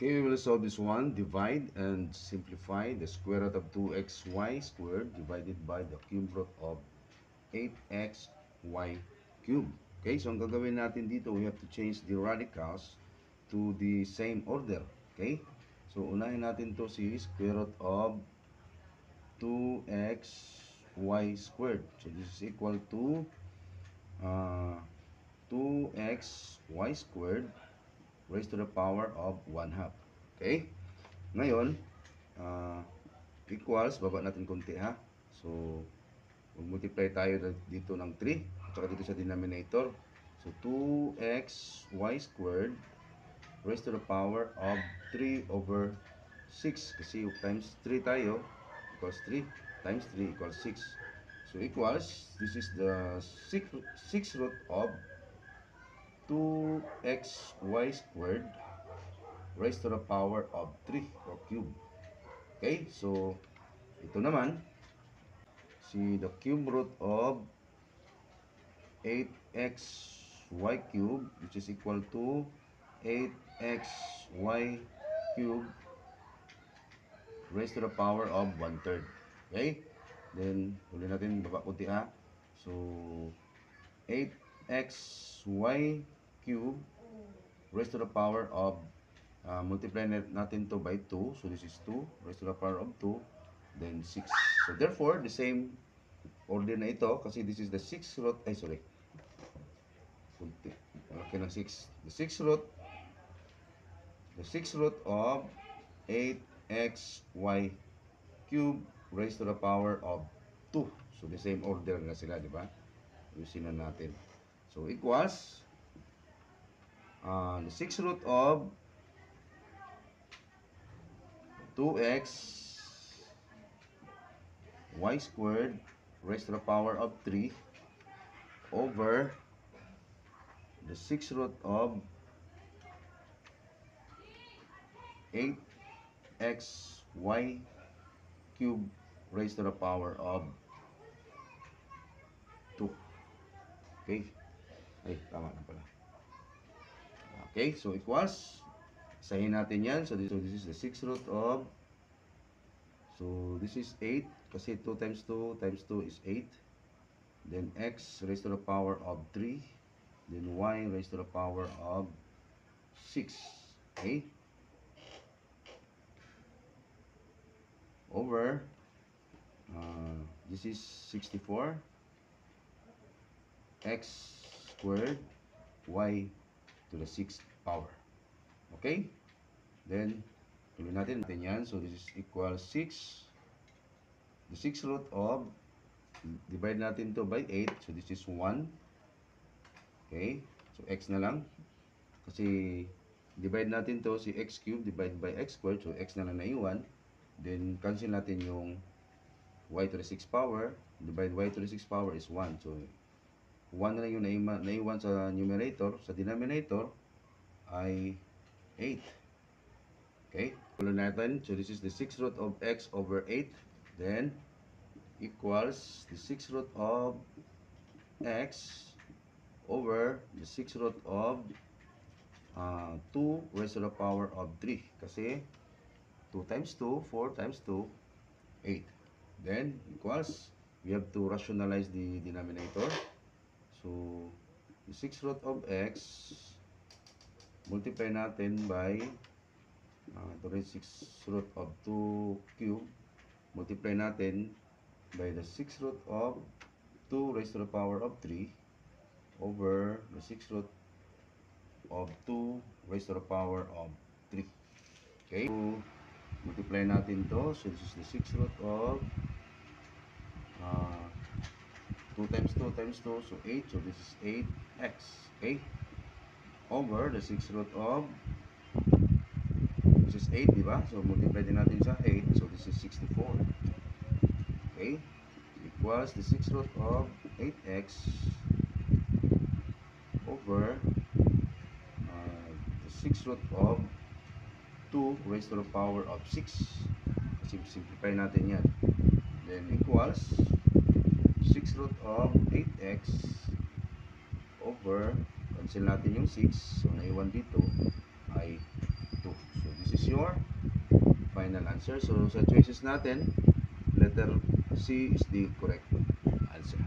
Okay, we will solve this one. Divide and simplify the square root of 2xy squared divided by the cube root of 8xy cubed. Okay, so ang gagawin natin dito, we have to change the radicals to the same order. Okay, so unahin natin to si square root of 2xy squared. So this is equal to uh, 2xy squared raised to the power of 1/2. Okay? Ngayon, uh, equals, baba natin konti ha. So, mag-multiply tayo dito ng 3 at saka dito sa denominator. So, 2xy squared raised to the power of 3 over 6. Kasi times 3 tayo equals 3 times 3 equals 6. So, equals, this is the 6 root of 2xy squared raised to the power of 3 or cube. Okay, so ito naman, si the cube root of 8xy cube, which is equal to 8xy cube raised to the power of 1/3. Okay, then ulit natin, baba kunti ha. So 8xy cube raised to the power of multiply natin to by 2. So this is 2 raised to the power of 2. Then 6. So therefore, the same order na ito. Kasi this is the 6th root. Ay, sorry. Okay na 6. The 6th root of 8xy cube raised to the power of 2. So the same order na sila, di ba? Ayusin na natin. So equals the 6th root of 2x y squared raised to the power of 3 over the 6th root of 8xy cube raised to the power of 2. Okay? Ay, tama na pala. Okay, so equals, isahin natin yan. So this is the 6th root of, so this is 8, kasi 2 times 2 times 2 is 8. Then x raised to the power of 3. Then y raised to the power of 6. Okay? Over, this is 64. X squared y to the 6th power. Okay? Then, tuloy natin yan. So, this is equal 6. The 6th root of, divide natin to by 8. So, this is 1. Okay? So, x na lang. Kasi, divide natin to si x cubed, divide by x squared. So, x na lang naiwan. Then, cancel natin yung y to the 6th power. Divide y to the 6th power is 1. So, 1 na lang yung naiwan sa numerator. Sa denominator ay 8. Okay? Tuloy natin. So, this is the 6th root of x over 8. Then, equals the 6th root of x over the 6th root of 2 raised to the power of 3. Kasi, 2 times 2, 4 times 2, 8. Then, equals, we have to rationalize the denominator. So, the 6th root of x, multiply natin by, ito rin 6th root of 2 cube, multiply natin by the 6th root of 2 raised to the power of 3 over the 6th root of 2 raised to the power of 3. Okay? So, multiply natin to. So, this is the 6th root of 2 times 2 times 2. So, 8. So, this is 8x. Okay? Over the 6th root of, this is 8, diba? So, multiply din natin sa 8. So, this is 64. Okay? Equals the 6th root of 8x over the 6th root of 2 raised to the power of 6. Kasi simplify natin yan. Then equals 6 root of 8x over, cancel natin yung 6. So naiwan dito ay 2. So this is your final answer. So sa choices natin, letter C is the correct answer.